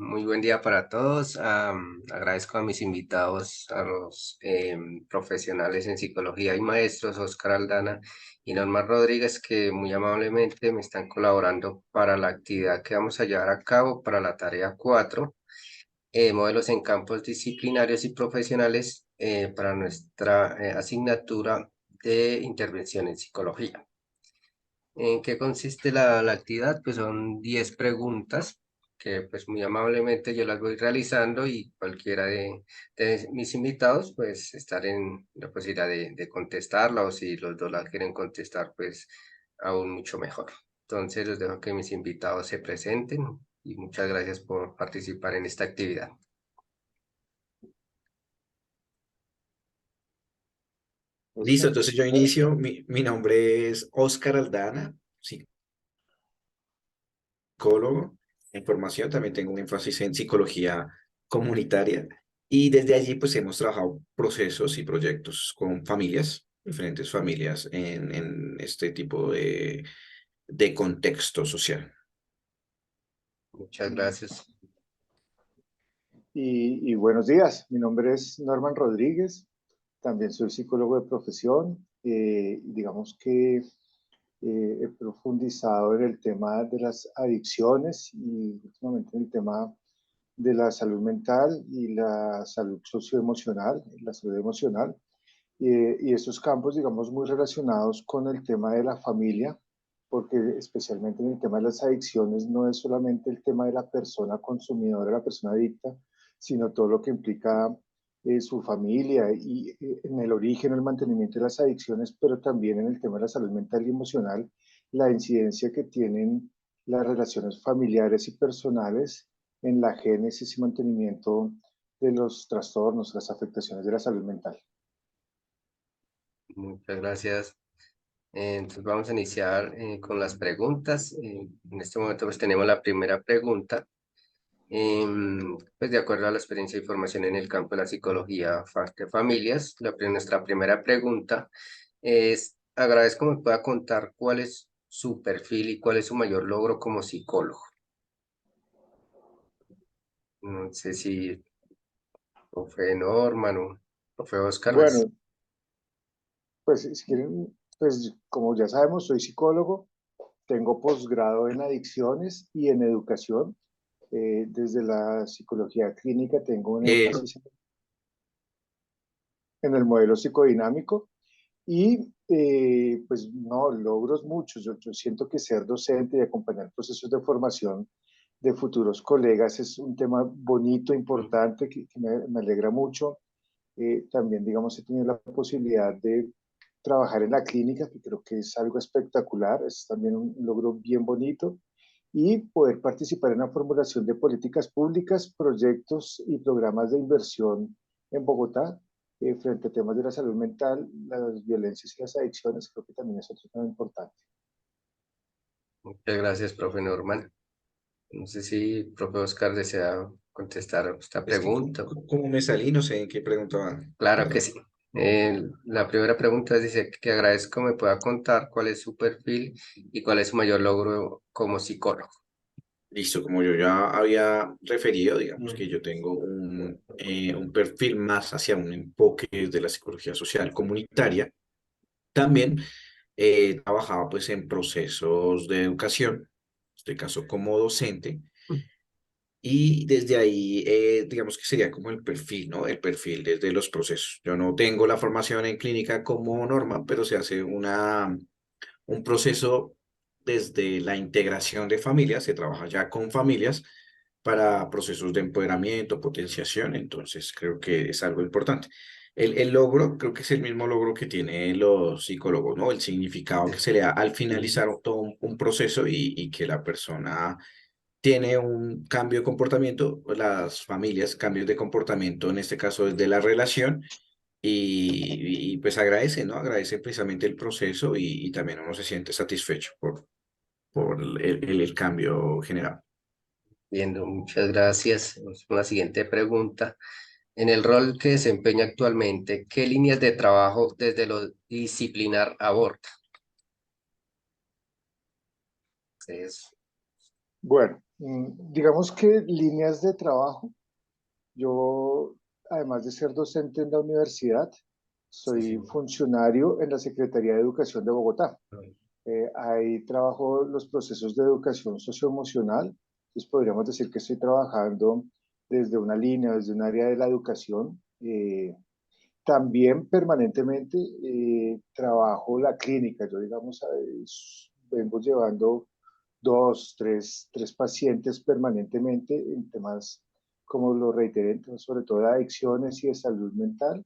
Muy buen día para todos. Agradezco a mis invitados, a los profesionales en psicología y maestros, Oscar Aldana y Norma Rodríguez, que muy amablemente me están colaborando para la actividad que vamos a llevar a cabo para la tarea 4, modelos en campos disciplinarios y profesionales para nuestra asignatura de intervención en psicología. ¿En qué consiste la actividad? Pues son 10 preguntas que pues muy amablemente yo las voy realizando y cualquiera de mis invitados pues estar en la posibilidad de contestarla, o si los dos la quieren contestar pues aún mucho mejor. Entonces les dejo que mis invitados se presenten y muchas gracias por participar en esta actividad. Listo, Oscar. entonces yo inicio. Mi nombre es Oscar Aldana, psicólogo en formación. También tengo un énfasis en psicología comunitaria. Y desde allí, pues hemos trabajado procesos y proyectos con familias, diferentes familias en este tipo de contexto social. Muchas gracias. Y buenos días, mi nombre es Norman Rodríguez, también soy psicólogo de profesión. Digamos que he profundizado en el tema de las adicciones y últimamente en el tema de la salud mental y la salud socioemocional, la salud emocional. Y estos campos, digamos, muy relacionados con el tema de la familia, porque especialmente en el tema de las adicciones no es solamente el tema de la persona consumidora, la persona adicta, sino todo lo que implica su familia y en el origen, el mantenimiento de las adicciones, pero también en el tema de la salud mental y emocional, la incidencia que tienen las relaciones familiares y personales en la génesis y mantenimiento de los trastornos, las afectaciones de la salud mental. Muchas gracias. Entonces vamos a iniciar con las preguntas. En este momento pues tenemos la primera pregunta. Pues de acuerdo a la experiencia y formación en el campo de la psicología de familias, nuestra primera pregunta es: agradezco me pueda contar cuál es su perfil y cuál es su mayor logro como psicólogo. No sé si profe Norman o profe Oscar, pues. Bueno, pues si quieren, pues como ya sabemos, soy psicólogo, tengo posgrado en adicciones y en educación. Desde la psicología clínica tengo un Eh, énfasis en el modelo psicodinámico y pues no, logros muchos. Yo siento que ser docente y acompañar procesos de formación de futuros colegas es un tema bonito, importante, que me alegra mucho. También, digamos, he tenido la posibilidad de trabajar en la clínica, que creo que es algo espectacular, es también un logro bien bonito, y poder participar en la formulación de políticas públicas, proyectos y programas de inversión en Bogotá frente a temas de la salud mental, las violencias y las adicciones, creo que también es otro tema importante. Muchas gracias, profe Norman. No sé si profe Oscar desea contestar esta es que pregunta. como me salí, no sé en qué preguntaba, Claro que perdón. sí. La primera pregunta dice que agradezco me pueda contar cuál es su perfil y cuál es su mayor logro como psicólogo. Listo, como yo ya había referido, digamos que yo tengo un perfil más hacia un enfoque de la psicología social comunitaria. También trabajaba pues en procesos de educación, en este caso como docente, y desde ahí digamos que sería como el perfil, ¿no? El perfil desde los procesos. Yo no tengo la formación en clínica como Norma, pero se hace un proceso desde la integración de familias, se trabaja ya con familias para procesos de empoderamiento, potenciación, entonces creo que es algo importante. El logro, creo que es el mismo logro que tienen los psicólogos, ¿no? El significado que se le da al finalizar todo un proceso y que la persona tiene un cambio de comportamiento, las familias, cambios de comportamiento, en este caso desde la relación, pues agradece, ¿no? Agradece precisamente el proceso y también uno se siente satisfecho por el cambio general. Viendo, muchas gracias. Vamos con la siguiente pregunta. En el rol que desempeña actualmente, ¿qué líneas de trabajo desde lo disciplinar aborda? Entonces, Bueno, Digamos que líneas de trabajo. Yo, además de ser docente en la universidad, Sí, soy sí. funcionario en la Secretaría de Educación de Bogotá. Ahí trabajo los procesos de educación socioemocional. Entonces podríamos decir que estoy trabajando desde una línea, desde un área de la educación. También permanentemente trabajo la clínica. Yo, digamos, vengo llevando tres pacientes permanentemente en temas, como lo reiteré, sobre todo de adicciones y de salud mental.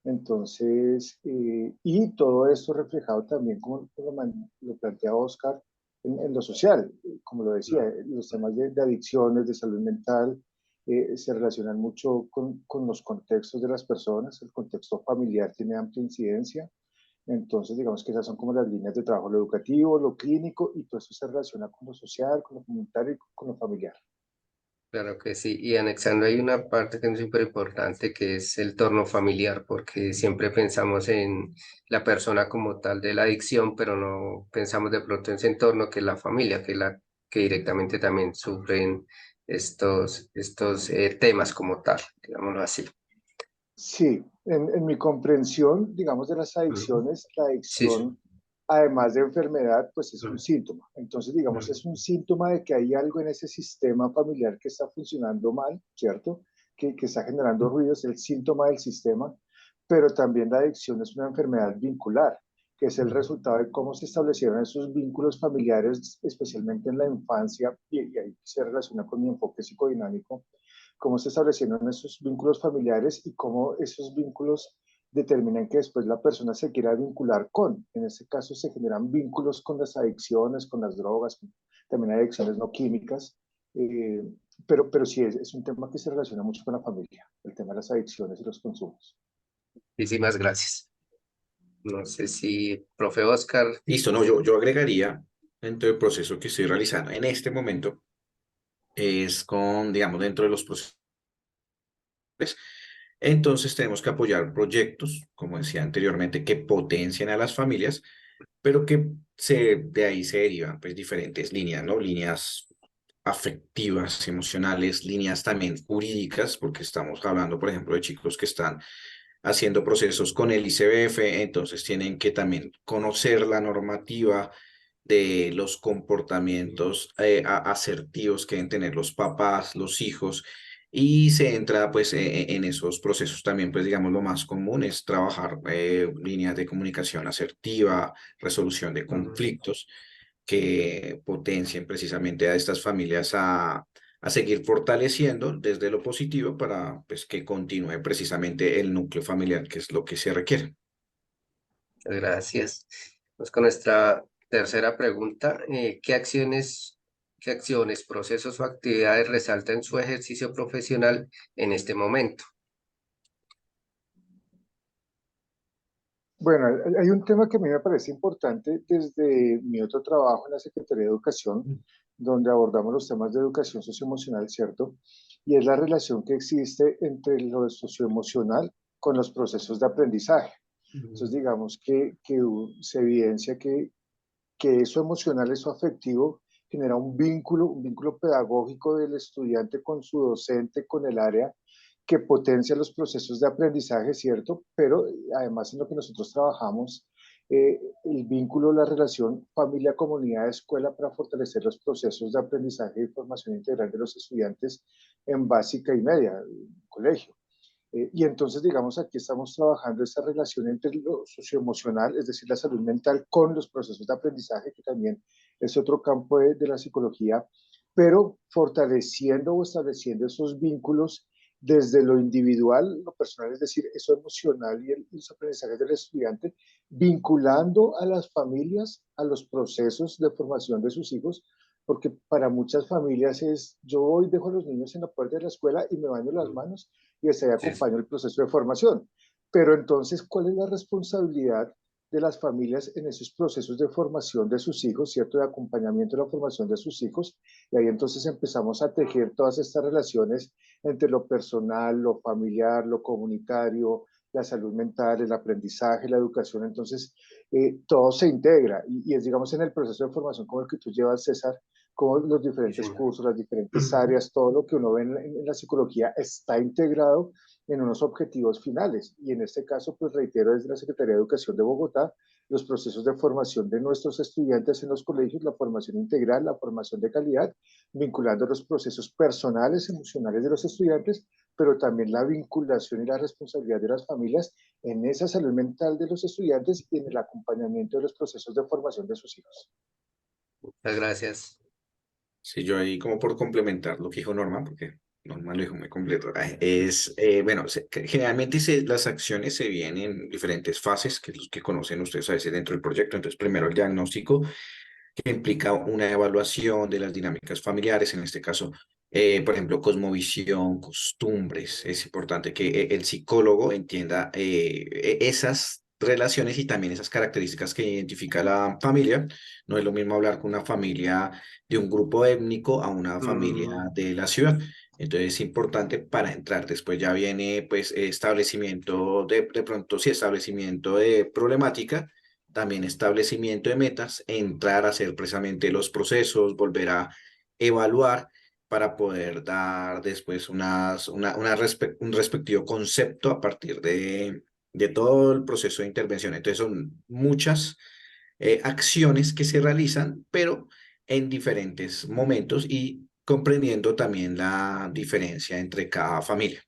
Entonces, y todo esto reflejado también, como lo plantea Oscar, en lo social, como lo decía, los temas de adicciones, de salud mental, se relacionan mucho con los contextos de las personas, el contexto familiar tiene amplia incidencia, entonces digamos que esas son como las líneas de trabajo, lo educativo, lo clínico, y todo eso se relaciona con lo social, con lo comunitario y con lo familiar. Claro que sí, y anexando hay una parte que es súper importante que es el torno familiar, porque siempre pensamos en la persona como tal de la adicción, pero no pensamos de pronto en ese entorno que es la familia, que es la que directamente también sufren estos temas como tal, digámoslo así. Sí, en mi comprensión, digamos, de las Ujú. adicciones, la Sí, sí. adicción, además de enfermedad, pues es un Mm, síntoma. Entonces, digamos, mm, es un síntoma de que hay algo en ese sistema familiar que está funcionando mal, ¿cierto? Que está generando ruido, es el síntoma del sistema, pero también la adicción es una enfermedad vincular, que es el mm. resultado de cómo se establecieron esos vínculos familiares, especialmente en la infancia, y ahí se relaciona con mi enfoque psicodinámico, cómo se establecieron esos vínculos familiares y cómo esos vínculos determinan que después la persona se quiera vincular con. En este caso se generan vínculos con las adicciones, con las drogas, también hay adicciones no químicas, eh, pero sí es un tema que se relaciona mucho con la familia, el tema de las adicciones y los consumos. Muchísimas gracias. No sé si, profe Oscar, Listo, no, yo agregaría dentro del proceso que estoy realizando en este momento, es con, digamos, dentro de los procesos. Entonces tenemos que apoyar proyectos, como decía anteriormente, que potencien a las familias, pero que de ahí se derivan pues diferentes líneas, ¿no? Líneas afectivas, emocionales, líneas también jurídicas, porque estamos hablando, por ejemplo, de chicos que están haciendo procesos con el ICBF, entonces tienen que también conocer la normativa de los comportamientos asertivos que deben tener los papás, los hijos, y se entra pues en esos procesos también, pues digamos lo más común es trabajar líneas de comunicación asertiva, resolución de ujú, conflictos que potencien precisamente a estas familias a seguir fortaleciendo desde lo positivo para pues, que continúe precisamente el núcleo familiar, que es lo que se requiere. gracias. Pues con nuestra tercera pregunta, ¿qué acciones, procesos o actividades resalta en su ejercicio profesional en este momento? Bueno, hay un tema que a mí me parece importante desde mi otro trabajo en la Secretaría de Educación, donde abordamos los temas de educación socioemocional, ¿cierto? Y es la relación que existe entre lo socioemocional con los procesos de aprendizaje. Entonces, digamos que se evidencia que eso emocional, eso afectivo, genera un vínculo pedagógico del estudiante con su docente, con el área, que potencia los procesos de aprendizaje, ¿cierto? Pero además en lo que nosotros trabajamos, el vínculo, la relación familia, comunidad, escuela para fortalecer los procesos de aprendizaje y formación integral de los estudiantes en básica y media, colegio. Y entonces, digamos, aquí estamos trabajando esta relación entre lo socioemocional, es decir, la salud mental, con los procesos de aprendizaje, que también es otro campo de la psicología, pero fortaleciendo o estableciendo esos vínculos desde lo individual, lo personal, es decir, eso emocional y los aprendizajes del estudiante, vinculando a las familias a los procesos de formación de sus hijos, porque para muchas familias es, yo voy, dejo a los niños en la puerta de la escuela y me baño las manos y hasta ahí Sí, sí. acompaño el proceso de formación. Pero entonces, ¿cuál es la responsabilidad de las familias en esos procesos de formación de sus hijos, ¿cierto? De acompañamiento de la formación de sus hijos. Y ahí entonces empezamos a tejer todas estas relaciones entre lo personal, lo familiar, lo comunitario, la salud mental, el aprendizaje, la educación. Entonces, todo se integra y es, digamos, en el proceso de formación como el que tú llevas, César, cómo los Sí, diferentes señor. cursos, las diferentes áreas, todo lo que uno ve en la psicología está integrado en unos objetivos finales. Y en este caso, pues reitero, desde la Secretaría de Educación de Bogotá, los procesos de formación de nuestros estudiantes en los colegios, la formación integral, la formación de calidad, vinculando los procesos personales, emocionales de los estudiantes, pero también la vinculación y la responsabilidad de las familias en esa salud mental de los estudiantes y en el acompañamiento de los procesos de formación de sus hijos. Muchas gracias. Sí, yo ahí como por complementar lo que dijo Norma, porque Norma lo dijo muy completo, bueno, generalmente las acciones se vienen en diferentes fases, que es los que conocen ustedes a veces dentro del proyecto. Entonces, primero el diagnóstico, que implica una evaluación de las dinámicas familiares, en este caso, por ejemplo, cosmovisión, costumbres. Es importante que el psicólogo entienda esas relaciones y también esas características que identifica la familia. No es lo mismo hablar con una familia de un grupo étnico a una familia Mm, de la ciudad. Entonces es importante para entrar. Después ya viene pues establecimiento de pronto, sí, establecimiento de problemática, también establecimiento de metas, entrar a hacer precisamente los procesos, volver a evaluar para poder dar después un respectivo concepto a partir de todo el proceso de intervención. Entonces son muchas acciones que se realizan, pero en diferentes momentos y comprendiendo también la diferencia entre cada familia.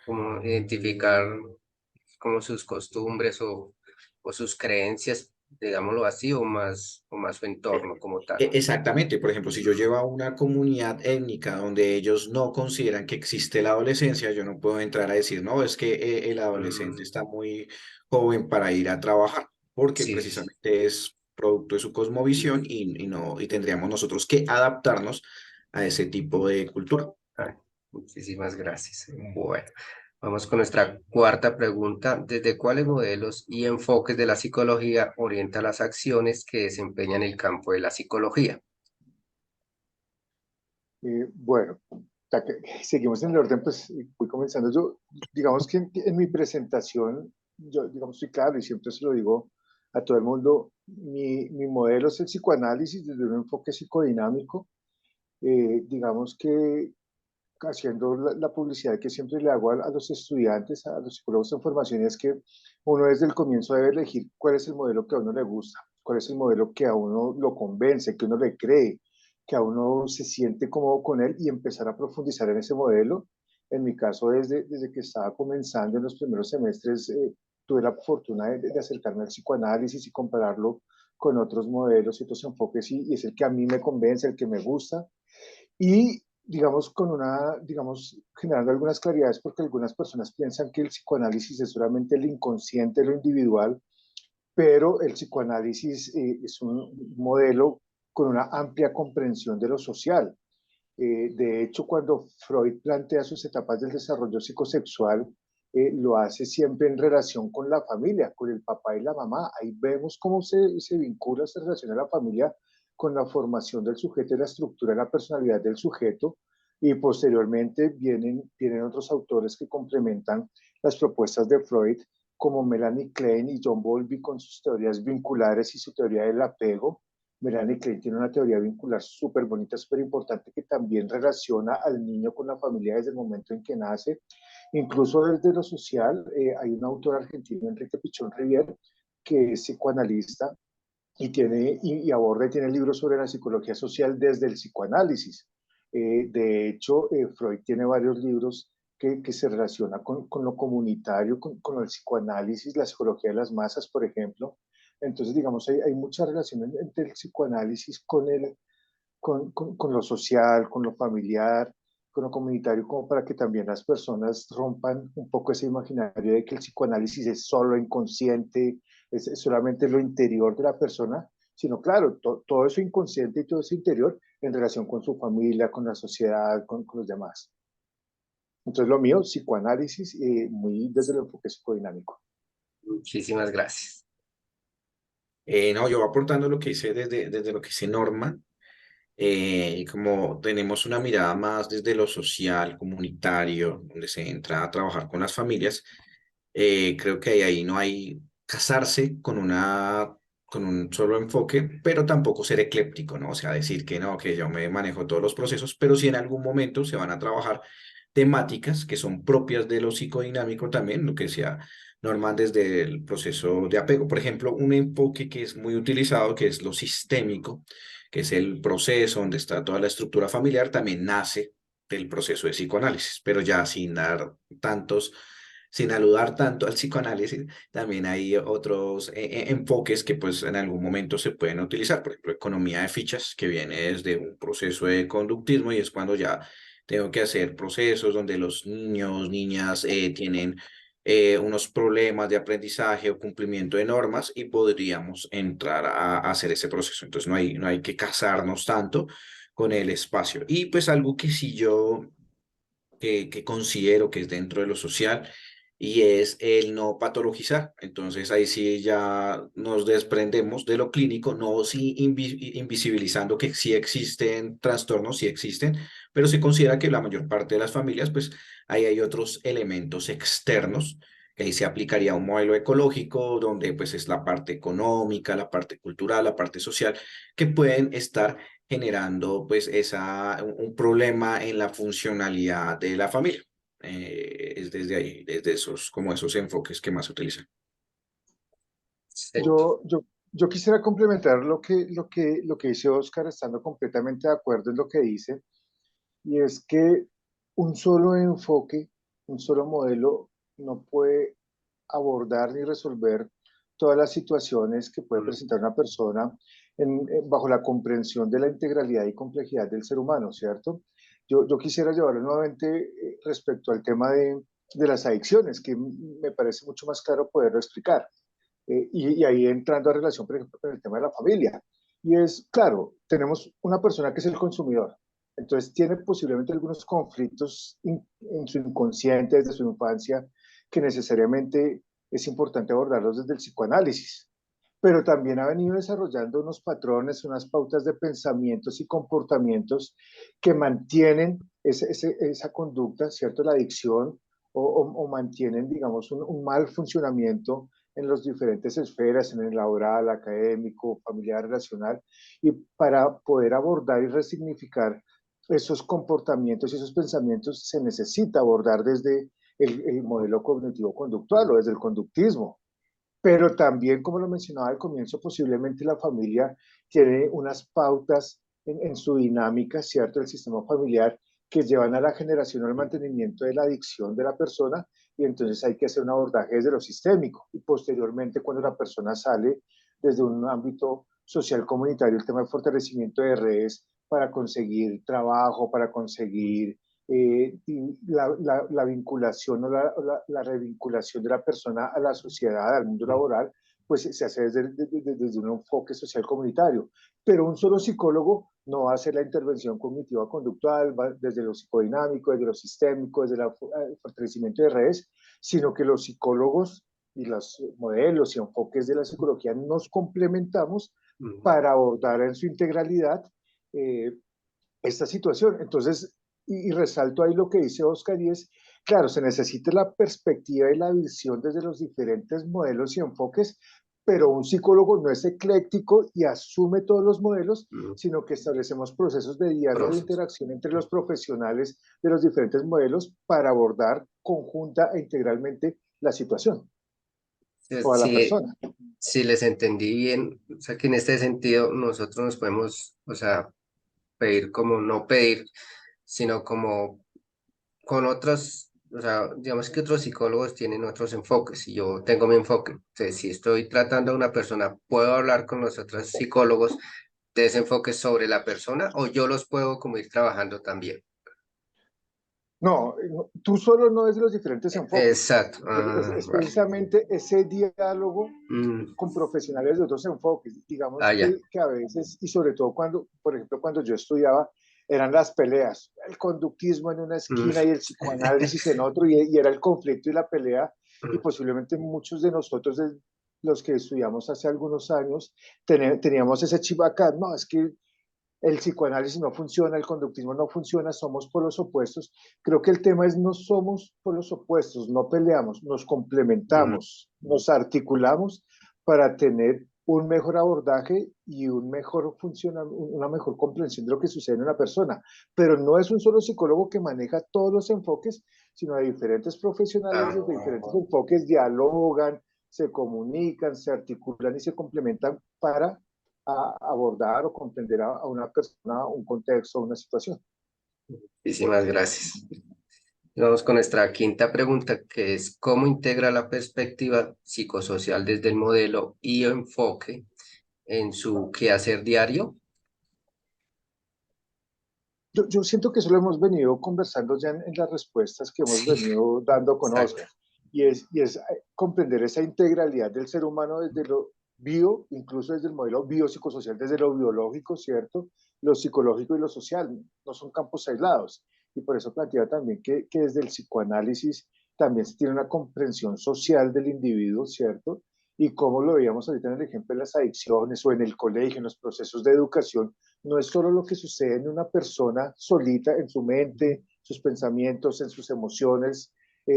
como identificar como sus costumbres o sus creencias, digámoslo así, o más su entorno como tal. Exactamente, por ejemplo, si yo llevo a una comunidad étnica donde ellos no consideran que existe la adolescencia, yo no puedo entrar a decir, no, es que el adolescente Mm, está muy joven para ir a trabajar, porque sí, sí, sí. precisamente es producto de su cosmovisión y tendríamos nosotros que adaptarnos a ese tipo de cultura. Ay, muchísimas gracias. Bueno, vamos con nuestra cuarta pregunta. ¿Desde cuáles modelos y enfoques de la psicología orienta las acciones que desempeñan el campo de la psicología? Bueno, ya que seguimos en el orden, pues voy comenzando. Yo, digamos que en mi presentación, yo, digamos, estoy claro y siempre se lo digo a todo el mundo, mi modelo es el psicoanálisis desde un enfoque psicodinámico. Digamos que haciendo la publicidad que siempre le hago a los estudiantes, a los psicólogos en formación, es que uno desde el comienzo debe elegir cuál es el modelo que a uno le gusta, cuál es el modelo que a uno lo convence, que uno le cree, que a uno se siente cómodo con él y empezar a profundizar en ese modelo. En mi caso, desde que estaba comenzando en los primeros semestres, tuve la fortuna de acercarme al psicoanálisis y compararlo con otros modelos y otros enfoques y es el que a mí me convence, el que me gusta y digamos con una, digamos, generando algunas claridades porque algunas personas piensan que el psicoanálisis es solamente el inconsciente, lo individual, pero el psicoanálisis es un modelo con una amplia comprensión de lo social. De hecho, cuando Freud plantea sus etapas del desarrollo psicosexual, lo hace siempre en relación con la familia, con el papá y la mamá. Ahí vemos cómo se vincula, se relaciona la familia con la formación del sujeto y la estructura de la personalidad del sujeto. Y posteriormente vienen otros autores que complementan las propuestas de Freud, como Melanie Klein y John Bowlby con sus teorías vinculares y su teoría del apego. Melanie Klein tiene una teoría vincular súper bonita, súper importante, que también relaciona al niño con la familia desde el momento en que nace. Incluso desde lo social, hay un autor argentino, Enrique Pichón Rivière, que es psicoanalista y aborda y tiene libros sobre la psicología social desde el psicoanálisis. De hecho, Freud tiene varios libros que se relacionan con lo comunitario, con el psicoanálisis, la psicología de las masas, por ejemplo. Entonces, digamos, hay mucha relación entre el psicoanálisis con lo social, con lo familiar, con lo comunitario, como para que también las personas rompan un poco ese imaginario de que el psicoanálisis es solo inconsciente, es solamente lo interior de la persona, sino claro, todo eso inconsciente y todo eso interior en relación con su familia, con la sociedad, con los demás. Entonces lo mío, psicoanálisis, muy desde el enfoque psicodinámico. Muchísimas gracias. No, yo aportando lo que hice desde lo que hice Norma, y como tenemos una mirada más desde lo social, comunitario, donde se entra a trabajar con las familias, creo que ahí no hay casarse con una con un solo enfoque, pero tampoco ser ecléptico, ¿no? O sea, decir que no, que yo me manejo todos los procesos, pero sí en algún momento se van a trabajar temáticas que son propias de lo psicodinámico también, lo que decía Norman desde el proceso de apego. Por ejemplo, un enfoque que es muy utilizado, que es lo sistémico, que es el proceso donde está toda la estructura familiar, también nace del proceso de psicoanálisis, pero ya sin dar tantos, sin aludar tanto al psicoanálisis, también hay otros enfoques que pues en algún momento se pueden utilizar, por ejemplo, economía de fichas, que viene desde un proceso de conductismo y es cuando ya tengo que hacer procesos donde los niños, niñas tienen unos problemas de aprendizaje o cumplimiento de normas y podríamos entrar a hacer ese proceso. Entonces no hay que casarnos tanto con el espacio. Y pues algo que sí yo que considero que es dentro de lo social y es el no patologizar. Entonces ahí sí ya nos desprendemos de lo clínico, no sí invisibilizando que sí existen trastornos, sí existen, pero se considera que la mayor parte de las familias, pues ahí hay otros elementos externos. Que ahí se aplicaría un modelo ecológico donde pues es la parte económica, la parte cultural, la parte social, que pueden estar generando pues un problema en la funcionalidad de la familia. Es desde ahí, desde esos, como esos enfoques que más se utilizan. Sí. Yo quisiera complementar lo que dice Oscar, estando completamente de acuerdo en lo que dice, y es que un solo enfoque, un solo modelo no puede abordar ni resolver todas las situaciones que puede Mm. presentar una persona bajo la comprensión de la integralidad y complejidad del ser humano, ¿cierto? Yo quisiera llevarlo nuevamente respecto al tema de las adicciones, que me parece mucho más claro poderlo explicar. Y ahí entrando a relación, por ejemplo, con el tema de la familia. Y es, claro, tenemos una persona que es el consumidor, entonces tiene posiblemente algunos conflictos en su inconsciente desde su infancia que necesariamente es importante abordarlos desde el psicoanálisis, pero también ha venido desarrollando unos patrones, unas pautas de pensamientos y comportamientos que mantienen esa conducta, ¿cierto? La adicción o mantienen, digamos, un mal funcionamiento en las diferentes esferas, en el laboral, académico, familiar, relacional, y para poder abordar y resignificar esos comportamientos y esos pensamientos se necesita abordar desde el modelo cognitivo-conductual o desde el conductismo. Pero también, como lo mencionaba al comienzo, posiblemente la familia tiene unas pautas en su dinámica, ¿cierto? El sistema familiar que llevan a la generación o al mantenimiento de la adicción de la persona y entonces hay que hacer un abordaje desde lo sistémico y posteriormente cuando la persona sale desde un ámbito social comunitario, el tema de fortalecimiento de redes para conseguir trabajo, para conseguir la vinculación o la revinculación de la persona a la sociedad, al mundo laboral, pues se hace desde un enfoque social comunitario. Pero un solo psicólogo no va a hacer la intervención cognitiva conductual va desde lo psicodinámico, desde lo sistémico, desde el fortalecimiento de redes, sino que los psicólogos y los modelos y enfoques de la psicología nos complementamos Mm. para abordar en su integralidad eh, esta situación. Entonces, y resalto ahí lo que dice Oscar, y es, claro, se necesita la perspectiva y la visión desde los diferentes modelos y enfoques, pero un psicólogo no es ecléctico y asume todos los modelos, Mm. sino que establecemos procesos de diálogo e Proceso. interacción entre los profesionales de los diferentes modelos para abordar conjunta e integralmente la situación o a la Sí, persona. si les entendí bien, o sea que en este sentido nosotros nos podemos, o sea, pedir como no pedir, sino como con otros, o sea, digamos que otros psicólogos tienen otros enfoques y yo tengo mi enfoque. Entonces, si estoy tratando a una persona, ¿puedo hablar con los otros psicólogos de ese enfoque sobre la persona o yo los puedo como ir trabajando también? No, tú solo no es de los diferentes enfoques. Exacto. Ah, Es vale. precisamente ese diálogo Mm. con profesionales de otros enfoques. Ah, Digamos ya. que a veces, y sobre todo cuando, por ejemplo, cuando yo estudiaba, eran las peleas, el conductismo en una Mm. esquina y el psicoanálisis en otro, y era el conflicto y la pelea, y posiblemente muchos de nosotros, de los que estudiamos hace algunos años, teníamos ese chip acá, no, es que el psicoanálisis no funciona, el conductismo no funciona, somos polos opuestos. Creo que el tema es no somos polos opuestos, no peleamos, nos Mm. complementamos, nos articulamos para tener un mejor abordaje y una mejor comprensión de lo que sucede en una persona. Pero no es un solo psicólogo que maneja todos los enfoques, sino hay diferentes profesionales Ah, desde diferentes enfoques, dialogan, se comunican, se articulan y se complementan para abordar o comprender a una persona, un contexto, una situación. muchísimas gracias. Vamos con nuestra quinta pregunta, que es ¿cómo integra la perspectiva psicosocial desde el modelo y enfoque en su quehacer diario? Yo siento que eso lo hemos venido conversando ya en las respuestas que hemos Sí, venido dando con exacto. Oscar, y es comprender esa integralidad del ser humano desde lo bio, incluso desde el modelo biopsicosocial, desde lo biológico, ¿cierto? Lo psicológico y lo social, no son campos aislados. Y por eso plantea también que desde el psicoanálisis también se tiene una comprensión social del individuo, ¿cierto? Y como lo veíamos ahorita en el ejemplo de las adicciones o en el colegio, en los procesos de educación, no es solo lo que sucede en una persona solita, en su mente, sus pensamientos, en sus emociones,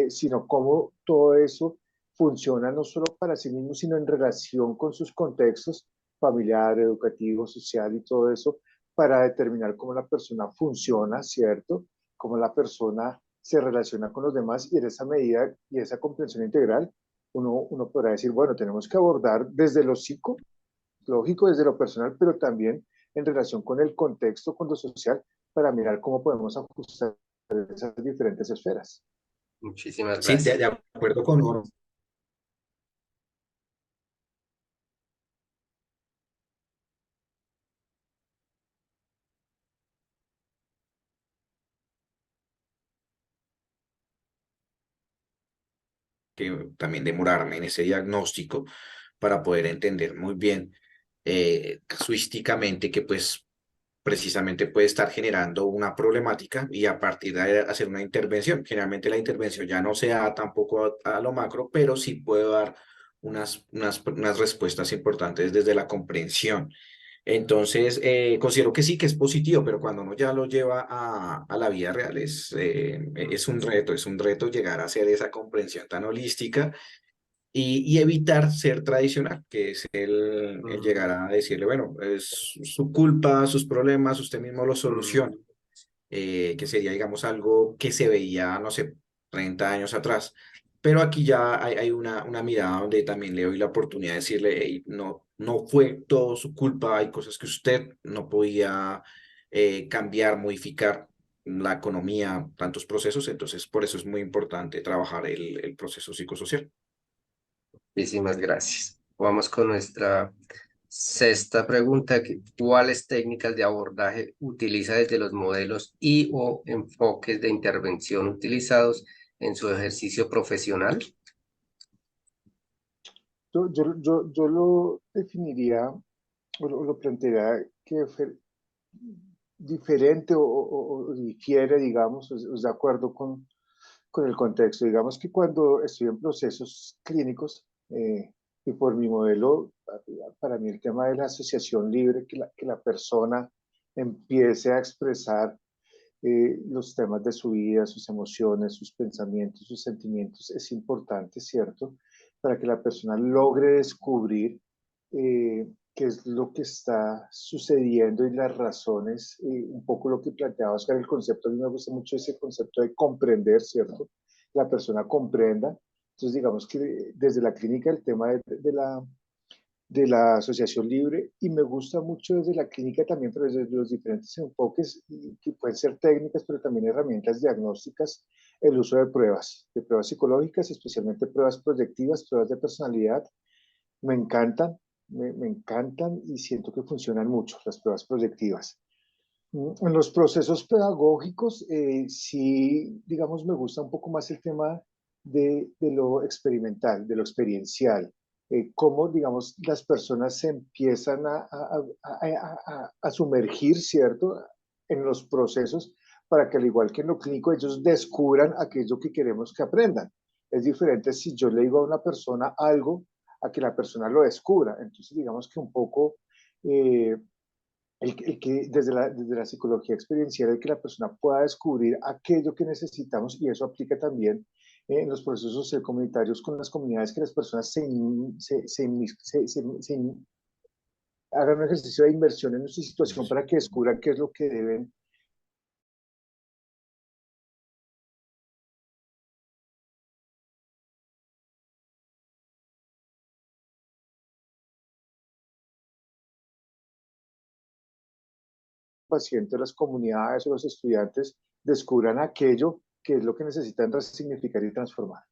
sino cómo todo eso funciona no solo para sí mismo, sino en relación con sus contextos familiar, educativo, social y todo eso, para determinar cómo la persona funciona, ¿cierto? Cómo la persona se relaciona con los demás y en esa medida y esa comprensión integral, uno podrá decir, bueno, tenemos que abordar desde lo psicológico, desde lo personal, pero también en relación con el contexto, con lo social, para mirar cómo podemos ajustar esas diferentes esferas. Muchísimas Sí, gracias. de acuerdo con Norma, que también demorarme en ese diagnóstico para poder entender muy bien casuísticamente que pues precisamente puede estar generando una problemática y a partir de ahí hacer una intervención. Generalmente la intervención ya no se da tampoco a lo macro, pero sí puede dar unas respuestas importantes desde la comprensión. Entonces, considero que sí, que es positivo, pero cuando uno ya lo lleva a la vida real es un reto llegar a hacer esa comprensión tan holística y evitar ser tradicional, que es el Mm, llegar a decirle, bueno, es su culpa, sus problemas, usted mismo los soluciona, mm, que sería, digamos, algo que se veía, no sé, 30 años atrás. Pero aquí ya hay una mirada donde también le doy la oportunidad de decirle, "Hey, no, no fue todo su culpa, hay cosas que usted no podía cambiar, modificar la economía, tantos procesos, entonces por eso es muy importante trabajar el proceso psicosocial. Muchísimas gracias. Vamos con nuestra sexta pregunta, ¿cuáles técnicas de abordaje utiliza desde los modelos y o enfoques de intervención utilizados en su ejercicio profesional? Yo lo definiría o lo plantearía que fue diferente o difiere, digamos, es de acuerdo con el contexto. Digamos que cuando estoy en procesos clínicos y por mi modelo, para mí el tema de la asociación libre, que la persona empiece a expresar los temas de su vida, sus emociones, sus pensamientos, sus sentimientos, es importante, ¿cierto? Para que la persona logre descubrir qué es lo que está sucediendo y las razones, un poco lo que planteaba Oscar, el concepto, a mí me gusta mucho ese concepto de comprender, ¿cierto? La persona comprenda. Entonces, digamos que desde la clínica el tema de la asociación libre y me gusta mucho desde la clínica también, pero desde los diferentes enfoques que pueden ser técnicas, pero también herramientas diagnósticas, el uso de pruebas psicológicas, especialmente pruebas proyectivas, pruebas de personalidad, me encantan, me encantan y siento que funcionan mucho las pruebas proyectivas. En los procesos pedagógicos, sí, digamos, me gusta un poco más el tema de lo experimental, de lo experiencial, cómo, digamos, las personas se empiezan a sumergir, ¿cierto?, en los procesos para que al igual que en lo clínico ellos descubran aquello que queremos que aprendan. Es diferente si yo le digo a una persona algo a que la persona lo descubra. Entonces, digamos que un poco eh, el que desde la psicología experiencial, el que la persona pueda descubrir aquello que necesitamos, y eso aplica también en los procesos sociocomunitarios con las comunidades, que las personas hagan un ejercicio de inversión en su situación para que descubran qué es lo que deben pacientes, las comunidades o los estudiantes descubran aquello que es lo que necesitan resignificar y transformar.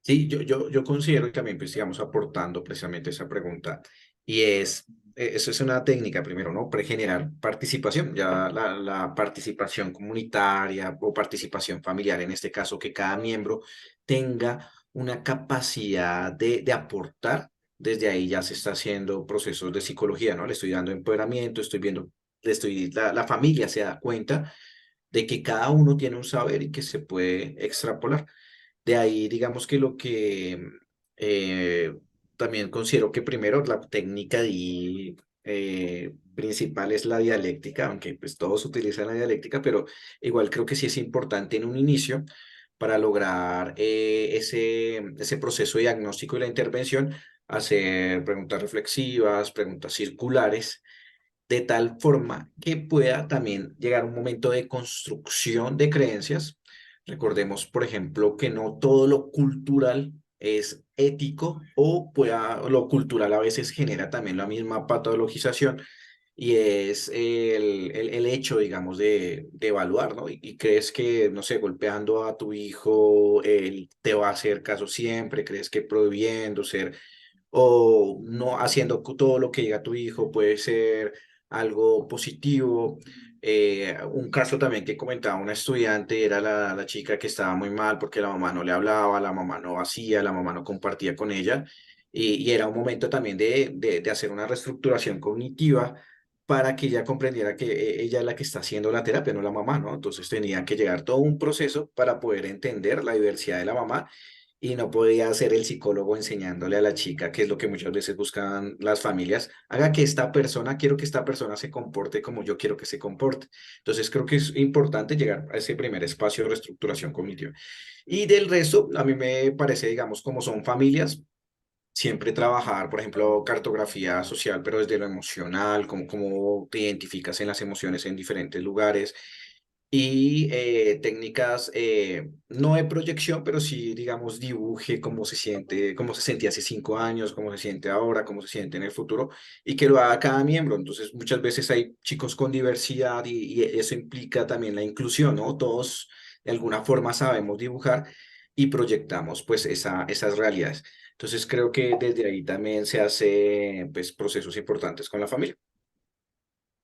Sí, yo considero que también, pues, digamos, aportando precisamente esa pregunta, y eso es una técnica primero, ¿no? Pregenerar participación, ya la participación comunitaria o participación familiar, en este caso, que cada miembro tenga una capacidad de aportar, desde ahí ya se está haciendo procesos de psicología, ¿no? Le estoy dando empoderamiento, estoy viendo, la familia se da cuenta de que cada uno tiene un saber y que se puede extrapolar. De ahí, digamos que lo que eh, también considero que primero la técnica principal es la dialéctica, aunque pues todos utilizan la dialéctica, pero igual creo que sí es importante en un inicio para lograr ese proceso diagnóstico y la intervención, hacer preguntas reflexivas, preguntas circulares de tal forma que pueda también llegar un momento de construcción de creencias. Recordemos, por ejemplo, que no todo lo cultural es ético lo cultural a veces genera también la misma patologización y es el hecho, digamos, de evaluar, ¿no? Y crees que, no sé, golpeando a tu hijo, él te va a hacer caso siempre, crees que prohibiendo ser o no haciendo todo lo que diga tu hijo puede ser algo positivo. Un caso también que comentaba una estudiante era la chica que estaba muy mal porque la mamá no le hablaba, la mamá no hacía, la mamá no compartía con ella. Y era un momento también de hacer una reestructuración cognitiva para que ella comprendiera que ella es la que está haciendo la terapia, no la mamá, ¿no? Entonces tenía que llegar todo un proceso para poder entender la diversidad de la mamá y no podía ser el psicólogo enseñándole a la chica, que es lo que muchas veces buscan las familias, haga que esta persona, quiero que esta persona se comporte como yo quiero que se comporte. Entonces creo que es importante llegar a ese primer espacio de reestructuración cognitiva. Y del resto, a mí me parece, digamos, como son familias, siempre trabajar, por ejemplo, cartografía social, pero desde lo emocional, cómo te identificas en las emociones en diferentes lugares y técnicas no de proyección, pero sí, digamos, dibuje cómo se siente, cómo se sentía hace 5 años, cómo se siente ahora, cómo se siente en el futuro, y que lo haga cada miembro. Entonces, muchas veces hay chicos con diversidad y eso implica también la inclusión, ¿no? Todos de alguna forma sabemos dibujar y proyectamos pues esas realidades. Entonces, creo que desde ahí también se hace pues procesos importantes con la familia.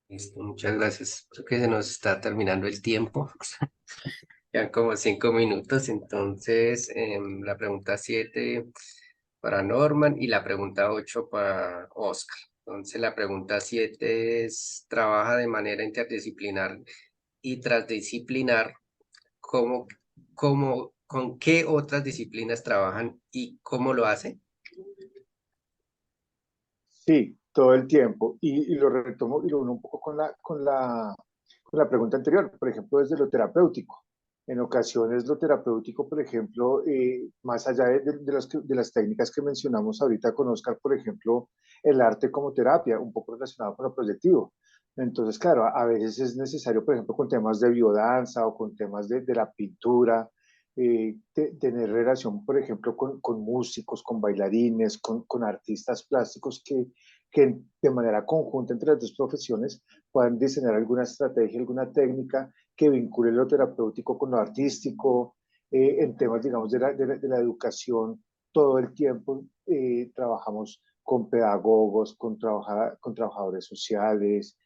Listo, muchas gracias. Creo que se nos está terminando el tiempo. Ya como 5 minutos. Entonces, la pregunta 7 para Norman y la pregunta 8 para Oscar. Entonces, la pregunta 7 es, ¿trabaja de manera interdisciplinar y transdisciplinar? ¿Cómo, con qué otras disciplinas trabajan y cómo lo hace? Sí, todo el tiempo. Y lo retomo y lo uno un poco con la pregunta anterior, por ejemplo, desde lo terapéutico. En ocasiones lo terapéutico, por ejemplo, más allá de las técnicas que mencionamos ahorita con Oscar, por ejemplo, el arte como terapia, un poco relacionado con lo proyectivo. Entonces, claro, a veces es necesario, por ejemplo, con temas de biodanza o con temas de la pintura, tener relación, por ejemplo, con músicos, con bailarines, con artistas plásticos que de manera conjunta entre las dos profesiones puedan diseñar alguna estrategia, alguna técnica que vincule lo terapéutico con lo artístico, en temas, digamos, de la educación, todo el tiempo trabajamos con pedagogos, con trabajadores sociales,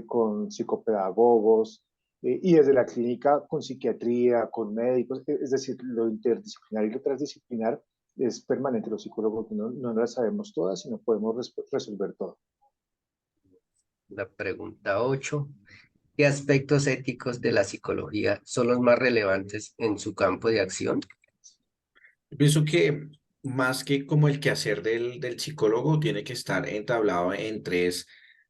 con psicopedagogos, y desde la clínica con psiquiatría, con médicos, es decir, lo interdisciplinar y lo transdisciplinar es permanente. Los psicólogos no las sabemos todas y no podemos resolver todo. La pregunta 8. ¿Qué aspectos éticos de la psicología son los más relevantes en su campo de acción? Pienso que más que como el quehacer del psicólogo, tiene que estar entablado en tres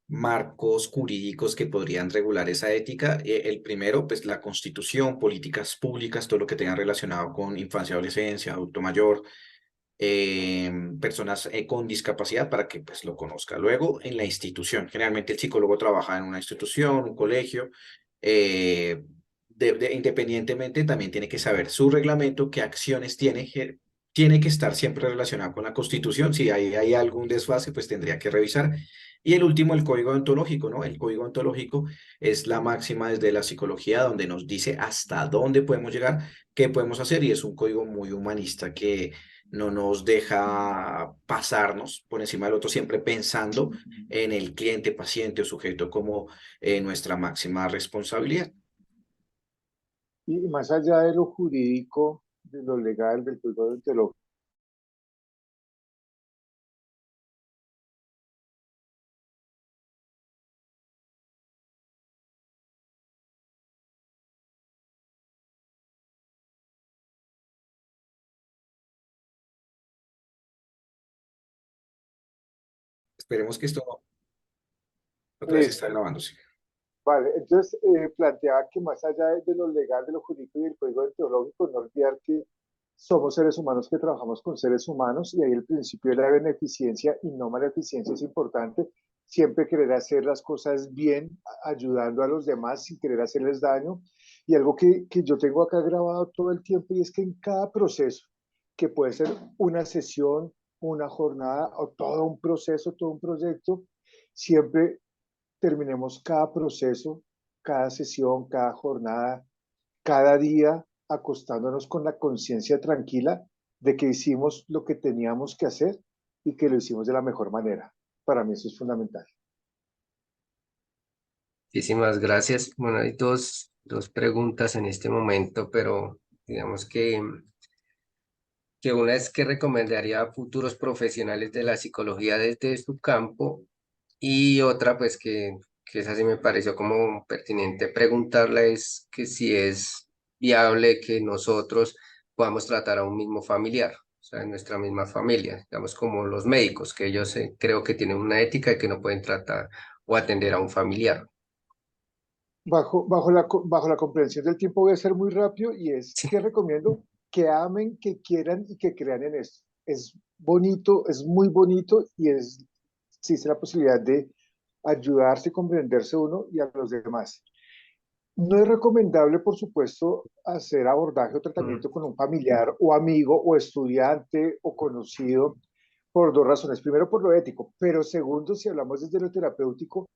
marcos jurídicos que podrían regular esa ética. El primero, pues la constitución, políticas públicas, todo lo que tenga relacionado con infancia, adolescencia, adulto mayor. personas con discapacidad para que pues lo conozca. Luego, en la institución, generalmente el psicólogo trabaja en una institución, un colegio, eh, independientemente también tiene que saber su reglamento, qué acciones tiene, tiene que estar siempre relacionado con la Constitución. Si hay algún desfase, pues tendría que revisar. Y el último, el código ontológico, ¿no? El código ontológico es la máxima desde la psicología donde nos dice hasta dónde podemos llegar, qué podemos hacer y es un código muy humanista que no nos deja pasarnos por encima del otro, siempre pensando en el cliente, paciente o sujeto como nuestra máxima responsabilidad. Y más allá de lo jurídico, de lo legal, del código deontológico, Esperemos que esto otra vez está grabándose. vale, entonces planteaba que más allá de lo legal, de lo jurídico y del código deontológico, no olvidar que somos seres humanos que trabajamos con seres humanos y ahí el principio de la beneficencia y no maleficencia es importante. Siempre querer hacer las cosas bien, ayudando a los demás sin querer hacerles daño. Y algo que yo tengo acá grabado todo el tiempo y es que en cada proceso, que puede ser una sesión, una jornada o todo un proceso, todo un proyecto, siempre terminemos cada proceso, cada sesión, cada jornada, cada día acostándonos con la conciencia tranquila de que hicimos lo que teníamos que hacer y que lo hicimos de la mejor manera. Para mí eso es fundamental. Muchísimas gracias. Bueno, hay dos preguntas en este momento, pero digamos que una es que recomendaría a futuros profesionales de la psicología desde su campo y otra pues que esa sí me pareció como pertinente preguntarla es que si es viable que nosotros podamos tratar a un mismo familiar, o sea, en nuestra misma familia, digamos como los médicos, que ellos creo que tienen una ética y que no pueden tratar o atender a un familiar. Bajo la comprensión del tiempo voy a ser muy rápido y es Sí. que recomiendo que amen, que quieran y que crean en esto. Es bonito, es muy bonito y existe la posibilidad de ayudarse, comprenderse uno y a los demás. No es recomendable, por supuesto, hacer abordaje o Mm. tratamiento con un familiar o amigo o estudiante o conocido por dos razones. Primero, por lo ético, pero segundo, si hablamos desde lo terapéutico,